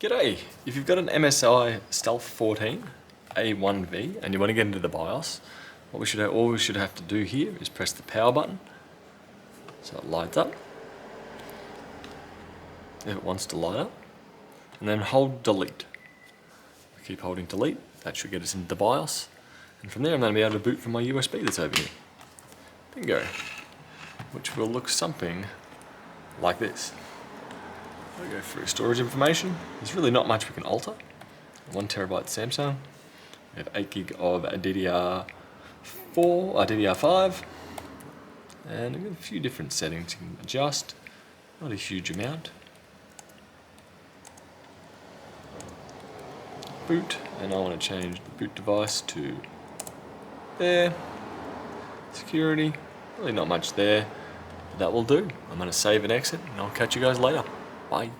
G'day! If you've got an MSI Stealth 14 A1V and you want to get into the BIOS, all we should have to do here is press the power button so it lights up if it wants to light up, and then hold delete. We keep holding delete, that should get us into the BIOS, and from there I'm going to be able to boot from my USB that's over here. Bingo! Which will look something like this. We go through storage information. There's really not much we can alter. 1TB Samsung. We have 8GB of DDR5, and we've got a few different settings you can adjust. Not a huge amount. Boot, and I want to change the boot device to there. Security, really not much there, but that will do. I'm going to save and exit, and I'll catch you guys later. Bye.